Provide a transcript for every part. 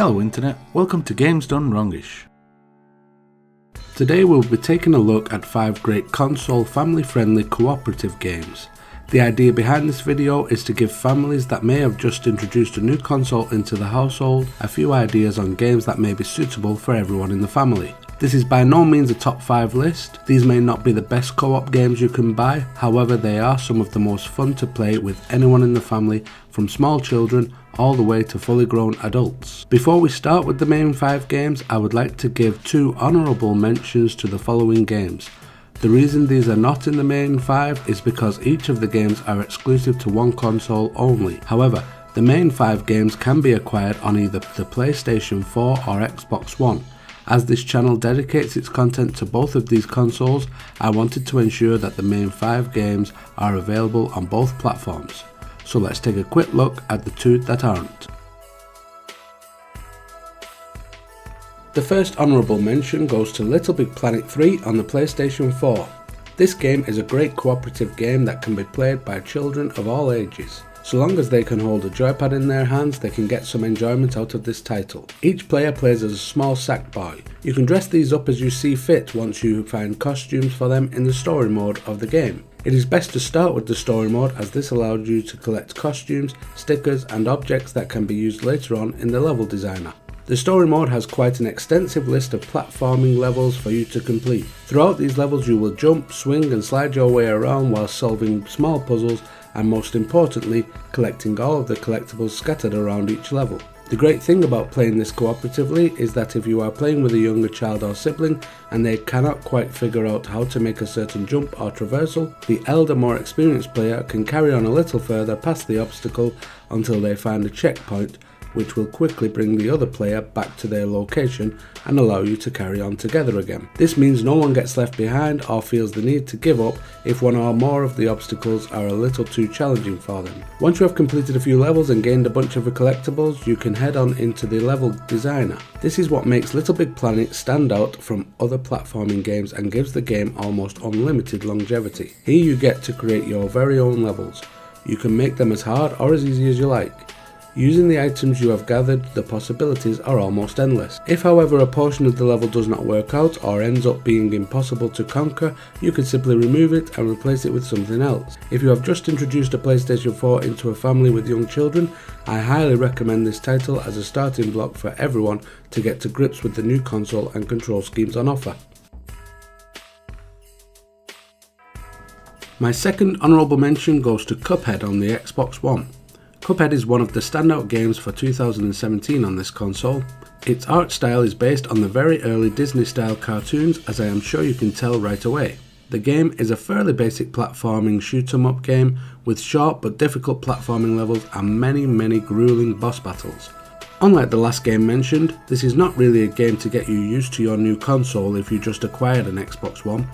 Hello Internet, welcome to Games Done Wrongish. Today we'll be taking a look at 5 great console family-friendly cooperative games. The idea behind this video is to give families that may have just introduced a new console into the household a few ideas on games that may be suitable for everyone in the family. This is by no means a top 5 list. These may not be the best co-op games you can buy, however they are some of the most fun to play with anyone in the family, from small children all the way to fully grown adults. Before we start with the main 5 games, I would like to give 2 honourable mentions to the following games. The reason these are not in the main 5 is because each of the games are exclusive to one console only. However, the main 5 games can be acquired on either the PlayStation 4 or Xbox One. As this channel dedicates its content to both of these consoles, I wanted to ensure that the main 5 games are available on both platforms. So let's take a quick look at the 2 that aren't. The first honourable mention goes to Little Big Planet 3 on the PlayStation 4. This game is a great cooperative game that can be played by children of all ages. So long as they can hold a joypad in their hands, they can get some enjoyment out of this title. Each player plays as a small sack boy. You can dress these up as you see fit once you find costumes for them in the story mode of the game. It is best to start with the story mode, as this allows you to collect costumes, stickers and objects that can be used later on in the level designer. The story mode has quite an extensive list of platforming levels for you to complete. Throughout these levels you will jump, swing and slide your way around while solving small puzzles and, most importantly, collecting all of the collectibles scattered around each level. The great thing about playing this cooperatively is that if you are playing with a younger child or sibling and they cannot quite figure out how to make a certain jump or traversal, the elder, more experienced player can carry on a little further past the obstacle until they find a checkpoint, which will quickly bring the other player back to their location and allow you to carry on together again. This means no one gets left behind or feels the need to give up if one or more of the obstacles are a little too challenging for them. Once you have completed a few levels and gained a bunch of the collectibles, you can head on into the level designer. This is what makes Little Big Planet stand out from other platforming games and gives the game almost unlimited longevity. Here you get to create your very own levels. You can make them as hard or as easy as you like. Using the items you have gathered, the possibilities are almost endless. If however a portion of the level does not work out or ends up being impossible to conquer, you can simply remove it and replace it with something else. If you have just introduced a PlayStation 4 into a family with young children, I highly recommend this title as a starting block for everyone to get to grips with the new console and control schemes on offer. My second honourable mention goes to Cuphead on the Xbox One. Cuphead is one of the standout games for 2017 on this console. Its art style is based on the very early Disney style cartoons, as I am sure you can tell right away. The game is a fairly basic platforming shoot 'em up game with short but difficult platforming levels and many grueling boss battles. Unlike the last game mentioned, this is not really a game to get you used to your new console if you just acquired an Xbox One.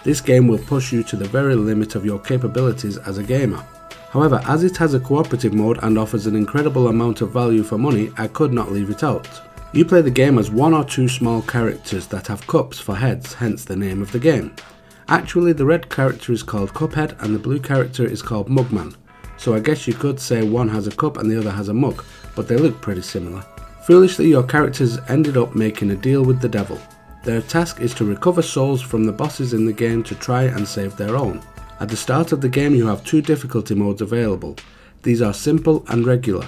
This game will push you to the very limit of your capabilities as a gamer. However, as it has a cooperative mode and offers an incredible amount of value for money, I could not leave it out. You play the game as 1 or 2 small characters that have cups for heads, hence the name of the game. Actually, the red character is called Cuphead and the blue character is called Mugman, so I guess you could say one has a cup and the other has a mug, but they look pretty similar. Foolishly, your characters ended up making a deal with the devil. Their task is to recover souls from the bosses in the game to try and save their own. At the start of the game you have 2 difficulty modes available. These are simple and regular.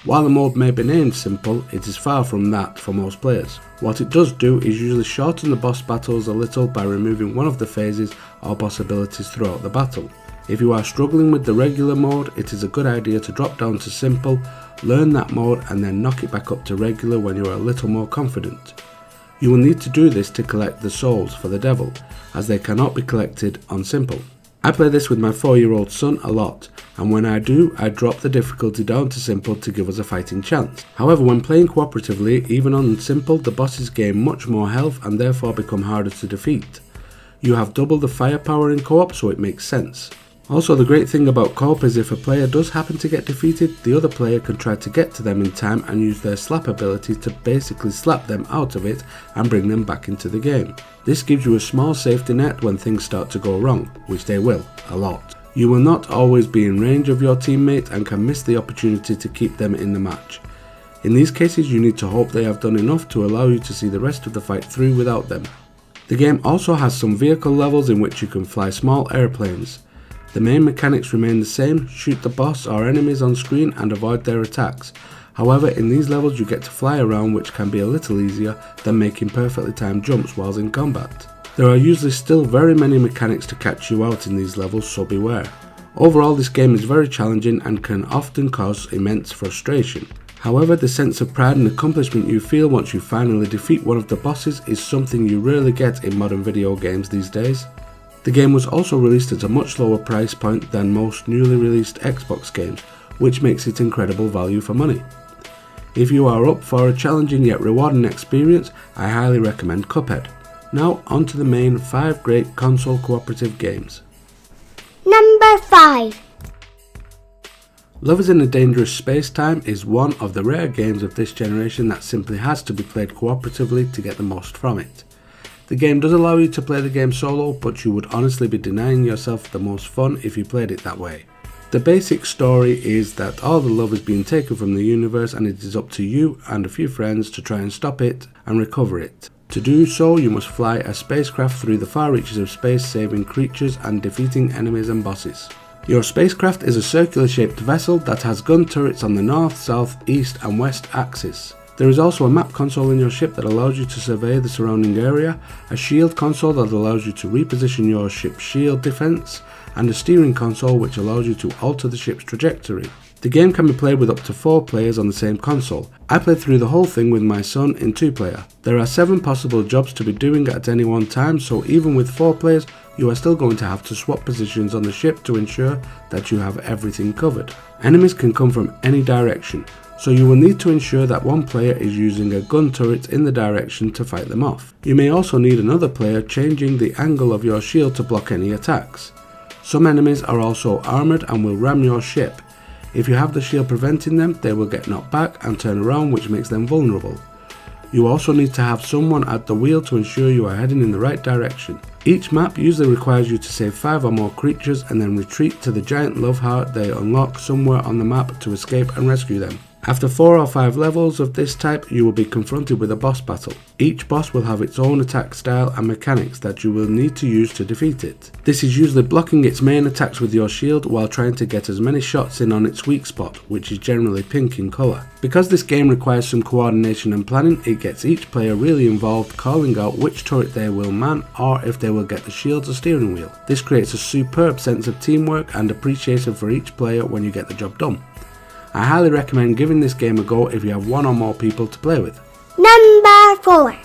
While the mode may be named simple, it is far from that for most players. What it does do is usually shorten the boss battles a little by removing one of the phases or possibilities throughout the battle. If you are struggling with the regular mode, it is a good idea to drop down to simple, learn that mode and then knock it back up to regular when you are a little more confident. You will need to do this to collect the souls for the devil, as they cannot be collected on simple. I play this with my 4-year-old son a lot, and when I do, I drop the difficulty down to simple to give us a fighting chance. However, when playing cooperatively, even on simple, the bosses gain much more health and therefore become harder to defeat. You have double the firepower in co-op, so it makes sense. Also, the great thing about co-op is if a player does happen to get defeated, the other player can try to get to them in time and use their slap ability to basically slap them out of it and bring them back into the game. This gives you a small safety net when things start to go wrong, which they will, a lot. You will not always be in range of your teammate and can miss the opportunity to keep them in the match. In these cases you need to hope they have done enough to allow you to see the rest of the fight through without them. The game also has some vehicle levels in which you can fly small airplanes. The main mechanics remain the same: shoot the boss or enemies on screen and avoid their attacks. However, in these levels you get to fly around, which can be a little easier than making perfectly timed jumps whilst in combat. There are usually still very many mechanics to catch you out in these levels, so beware. Overall, this game is very challenging and can often cause immense frustration. However, the sense of pride and accomplishment you feel once you finally defeat one of the bosses is something you rarely get in modern video games these days. The game was also released at a much lower price point than most newly released Xbox games, which makes it incredible value for money. If you are up for a challenging yet rewarding experience, I highly recommend Cuphead. Now on to the main 5 great console cooperative games. Number 5. Lovers in a Dangerous Space-Time is one of the rare games of this generation that simply has to be played cooperatively to get the most from it. The game does allow you to play the game solo, but you would honestly be denying yourself the most fun if you played it that way. The basic story is that all the love is being taken from the universe, and it is up to you and a few friends to try and stop it and recover it. To do so, you must fly a spacecraft through the far reaches of space, saving creatures and defeating enemies and bosses. Your spacecraft is a circular shaped vessel that has gun turrets on the north, south, east and west axis. There is also a map console in your ship that allows you to survey the surrounding area, a shield console that allows you to reposition your ship's shield defense, and a steering console which allows you to alter the ship's trajectory. The game can be played with up to 4 players on the same console. I played through the whole thing with my son in 2-player. There are 7 possible jobs to be doing at any one time, so even with 4 players, you are still going to have to swap positions on the ship to ensure that you have everything covered. Enemies can come from any direction, so you will need to ensure that one player is using a gun turret in the direction to fight them off. You may also need another player changing the angle of your shield to block any attacks. Some enemies are also armoured and will ram your ship. If you have the shield preventing them, they will get knocked back and turn around, which makes them vulnerable. You also need to have someone at the wheel to ensure you are heading in the right direction. Each map usually requires you to save 5 or more creatures and then retreat to the giant love heart they unlock somewhere on the map to escape and rescue them. After 4 or 5 levels of this type, you will be confronted with a boss battle. Each boss will have its own attack style and mechanics that you will need to use to defeat it. This is usually blocking its main attacks with your shield while trying to get as many shots in on its weak spot, which is generally pink in colour. Because this game requires some coordination and planning, it gets each player really involved, calling out which turret they will man or if they will get the shield or steering wheel. This creates a superb sense of teamwork and appreciation for each player when you get the job done. I highly recommend giving this game a go if you have 1 or more people to play with. Number 4.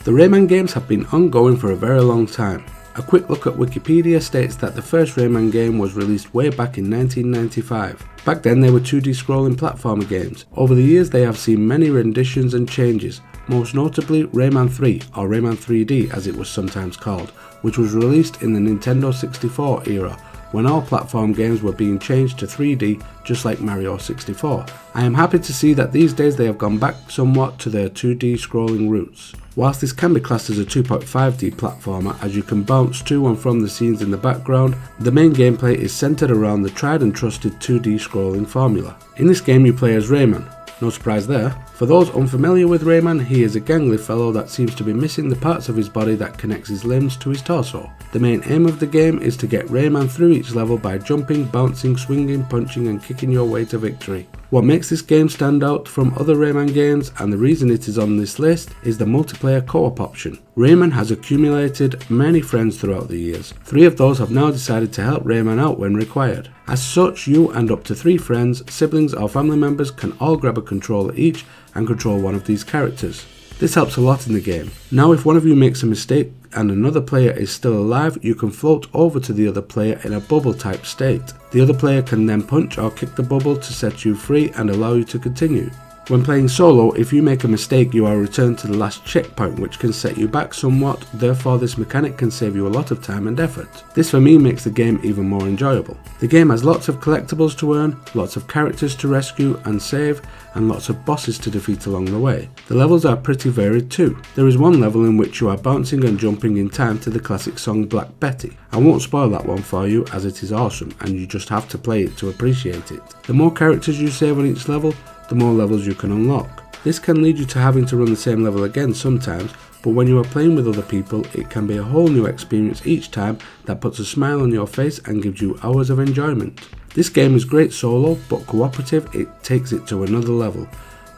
The Rayman games have been ongoing for a very long time. A quick look at Wikipedia states that the first Rayman game was released way back in 1995. Back then they were 2D scrolling platformer games. Over the years they have seen many renditions and changes, most notably Rayman 3 or Rayman 3D as it was sometimes called, which was released in the Nintendo 64 era, when all platform games were being changed to 3D just like Mario 64. I am happy to see that these days they have gone back somewhat to their 2D scrolling roots. Whilst this can be classed as a 2.5D platformer as you can bounce to and from the scenes in the background, the main gameplay is centered around the tried and trusted 2D scrolling formula. In this game you play as Rayman. No surprise there. For those unfamiliar with Rayman, he is a gangly fellow that seems to be missing the parts of his body that connects his limbs to his torso. The main aim of the game is to get Rayman through each level by jumping, bouncing, swinging, punching and kicking your way to victory. What makes this game stand out from other Rayman games, and the reason it is on this list, is the multiplayer co-op option. Rayman has accumulated many friends throughout the years. 3 of those have now decided to help Rayman out when required. As such, you and up to 3 friends, siblings or family members can all grab a controller each and control one of these characters. This helps a lot in the game. Now if one of you makes a mistake and another player is still alive, you can float over to the other player in a bubble type state. The other player can then punch or kick the bubble to set you free and allow you to continue. When playing solo, if you make a mistake you are returned to the last checkpoint, which can set you back somewhat, therefore this mechanic can save you a lot of time and effort. This for me makes the game even more enjoyable. The game has lots of collectibles to earn, lots of characters to rescue and save, and lots of bosses to defeat along the way. The levels are pretty varied too. There is one level in which you are bouncing and jumping in time to the classic song Black Betty. I won't spoil that one for you as it is awesome and you just have to play it to appreciate it. The more characters you save on each level, the more levels you can unlock. This can lead you to having to run the same level again sometimes, but when you are playing with other people, it can be a whole new experience each time that puts a smile on your face and gives you hours of enjoyment. This game is great solo, but cooperative, it takes it to another level.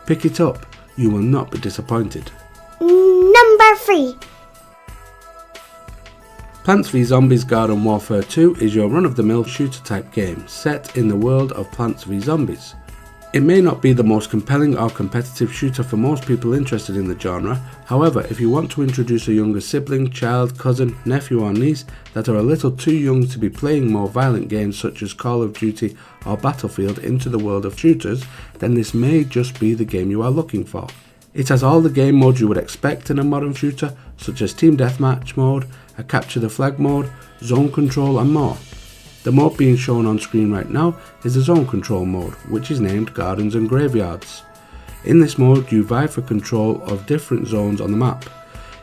Pick it up, you will not be disappointed. Number 3. Plants v Zombies Garden Warfare 2 is your run-of-the-mill shooter type game set in the world of Plants v Zombies. It may not be the most compelling or competitive shooter for most people interested in the genre, however, if you want to introduce a younger sibling, child, cousin, nephew or niece that are a little too young to be playing more violent games such as Call of Duty or Battlefield into the world of shooters, then this may just be the game you are looking for. It has all the game modes you would expect in a modern shooter, such as Team Deathmatch mode, a Capture the Flag mode, Zone Control and more. The mode being shown on screen right now is the Zone Control mode, which is named Gardens and Graveyards. In this mode you vie for control of different zones on the map.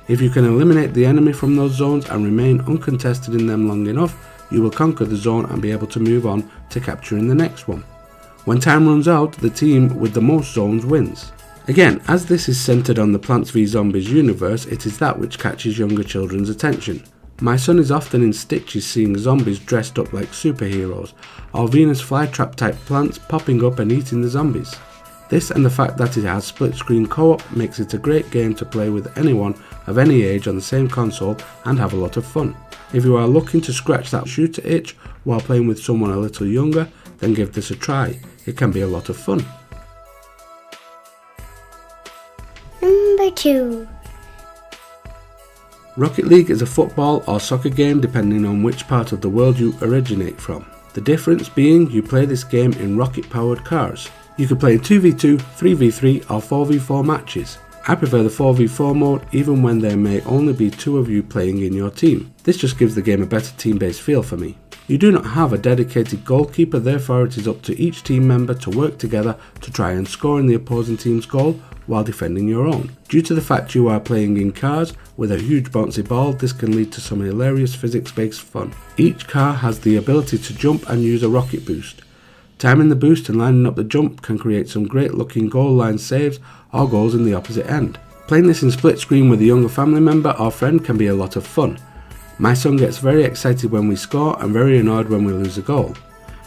If you can eliminate the enemy from those zones and remain uncontested in them long enough, you will conquer the zone and be able to move on to capturing the next one. When time runs out, the team with the most zones wins. Again, as this is centered on the Plants v Zombies universe, it is that which catches younger children's attention. My son is often in stitches seeing zombies dressed up like superheroes, or Venus flytrap type plants popping up and eating the zombies. This and the fact that it has split screen co-op makes it a great game to play with anyone of any age on the same console and have a lot of fun. If you are looking to scratch that shooter itch while playing with someone a little younger, then give this a try. It can be a lot of fun. Number 2. Rocket League is a football or soccer game depending on which part of the world you originate from. The difference being you play this game in rocket-powered cars. You can play in 2v2, 3v3 or 4v4 matches. I prefer the 4v4 mode even when there may only be 2 of you playing in your team. This just gives the game a better team-based feel for me. You do not have a dedicated goalkeeper, therefore it is up to each team member to work together to try and score in the opposing team's goal while defending your own. Due to the fact you are playing in cars with a huge bouncy ball, this can lead to some hilarious physics-based fun. Each car has the ability to jump and use a rocket boost. Timing the boost and lining up the jump can create some great looking goal line saves or goals in the opposite end. Playing this in split screen with a younger family member or friend can be a lot of fun. My son gets very excited when we score and very annoyed when we lose a goal,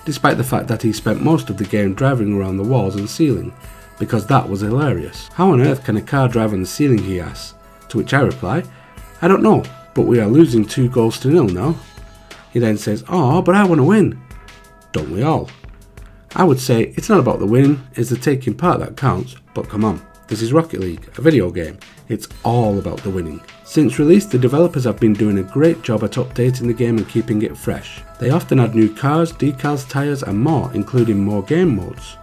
despite the fact that he spent most of the game driving around the walls and ceiling, because that was hilarious. How on earth can a car drive on the ceiling, he asks, to which I reply, I don't know, but we are losing 2-0 now. He then says, oh, but I want to win. Don't we all? I would say it's not about the winning, it's the taking part that counts, but come on, this is Rocket League, a video game. It's all about the winning. Since release, the developers have been doing a great job at updating the game and keeping it fresh. They often add new cars, decals, tyres and more, including more game modes.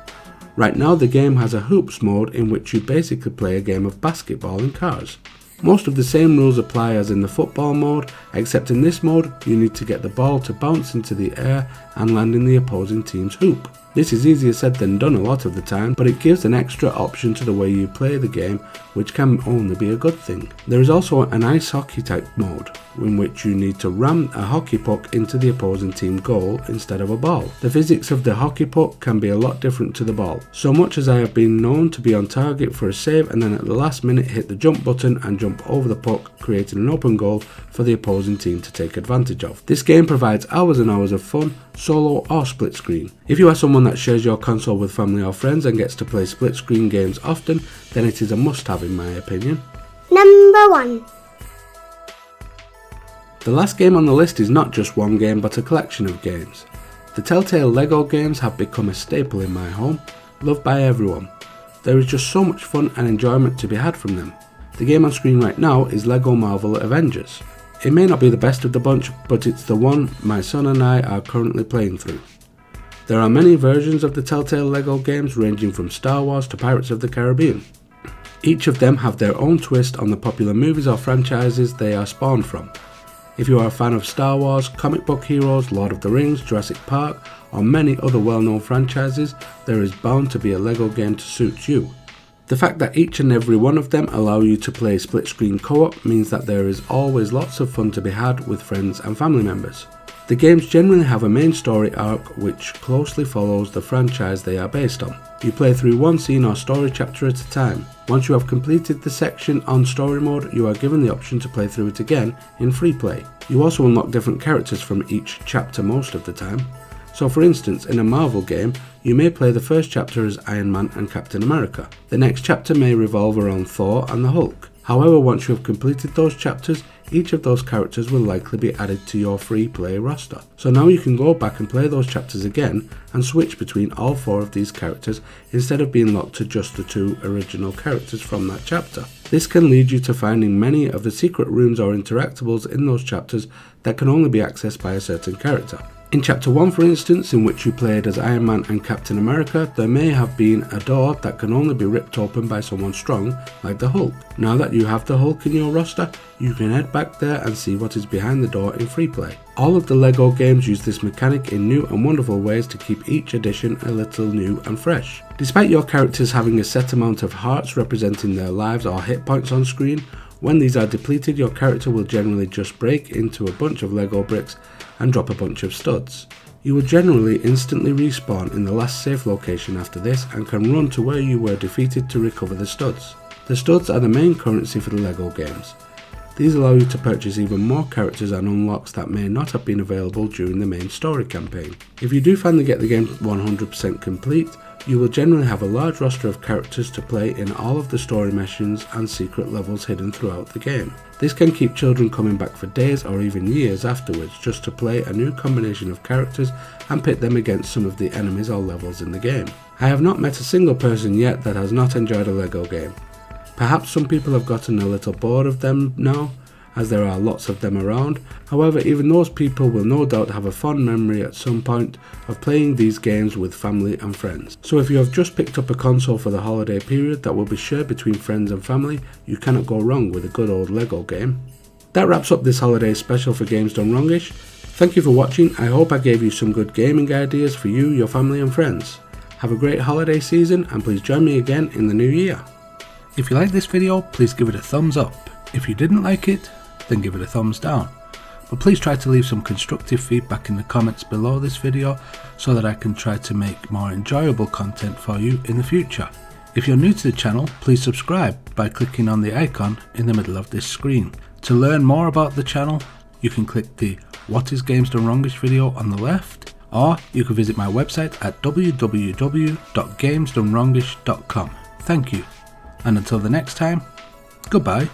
Right now the game has a hoops mode in which you basically play a game of basketball in cars. Most of the same rules apply as in the football mode, except in this mode you need to get the ball to bounce into the air and land in the opposing team's hoop. This is easier said than done a lot of the time, but it gives an extra option to the way you play the game, which can only be a good thing. There is also an ice hockey type mode, in which you need to ram a hockey puck into the opposing team goal instead of a ball. The physics of the hockey puck can be a lot different to the ball, so much as I have been known to be on target for a save and then at the last minute hit the jump button and jump over the puck, creating an open goal for the opposing team to take advantage of. This game provides hours and hours of fun, solo or split screen. If you are someone that shares your console with family or friends and gets to play split screen games often, then it is a must have in my opinion. Number 1. The last game on the list is not just one game but a collection of games. The Telltale Lego games have become a staple in my home, loved by everyone. There is just so much fun and enjoyment to be had from them. The game on screen right now is Lego Marvel Avengers. It may not be the best of the bunch, but it's the one my son and I are currently playing through. There are many versions of the Telltale LEGO games ranging from Star Wars to Pirates of the Caribbean. Each of them have their own twist on the popular movies or franchises they are spawned from. If you are a fan of Star Wars, comic book heroes, Lord of the Rings, Jurassic Park, or many other well-known franchises, there is bound to be a LEGO game to suit you. The fact that each and every one of them allow you to play split-screen co-op means that there is always lots of fun to be had with friends and family members. The games generally have a main story arc which closely follows the franchise they are based on. You play through one scene or story chapter at a time. Once you have completed the section on story mode, you are given the option to play through it again in free play. You also unlock different characters from each chapter most of the time. So for instance, in a Marvel game, you may play the first chapter as Iron Man and Captain America. The next chapter may revolve around Thor and the Hulk. However, once you have completed those chapters, each of those characters will likely be added to your free play roster. So now you can go back and play those chapters again and switch between all 4 of these characters instead of being locked to just the 2 original characters from that chapter. This can lead you to finding many of the secret rooms or interactables in those chapters that can only be accessed by a certain character. In Chapter 1 for instance, in which you played as Iron Man and Captain America, there may have been a door that can only be ripped open by someone strong, like the Hulk. Now that you have the Hulk in your roster, you can head back there and see what is behind the door in free play. All of the LEGO games use this mechanic in new and wonderful ways to keep each edition a little new and fresh. Despite your characters having a set amount of hearts representing their lives or hit points on screen, when these are depleted, your character will generally just break into a bunch of LEGO bricks and drop a bunch of studs. You will generally instantly respawn in the last safe location after this and can run to where you were defeated to recover the studs. The studs are the main currency for the LEGO games. These allow you to purchase even more characters and unlocks that may not have been available during the main story campaign. If you do finally get the game 100% complete, you will generally have a large roster of characters to play in all of the story missions and secret levels hidden throughout the game. This can keep children coming back for days or even years afterwards just to play a new combination of characters and pit them against some of the enemies or levels in the game. I have not met a single person yet that has not enjoyed a LEGO game. Perhaps some people have gotten a little bored of them now, as there are lots of them around. However, even those people will no doubt have a fond memory at some point of playing these games with family and friends. So if you have just picked up a console for the holiday period that will be shared between friends and family, you cannot go wrong with a good old LEGO game. That wraps up this holiday special for Games Done Wrongish. Thank you for watching. I hope I gave you some good gaming ideas for you, your family and friends. Have a great holiday season and please join me again in the new year. If you liked this video, please give it a thumbs up. If you didn't like it, then give it a thumbs down. But please try to leave some constructive feedback in the comments below this video so that I can try to make more enjoyable content for you in the future. If you're new to the channel, please subscribe by clicking on the icon in the middle of this screen. To learn more about the channel, you can click the What is Games Done Wrongish video on the left, or you can visit my website at www.gamesdonewrongish.com. Thank you, and until the next time, goodbye.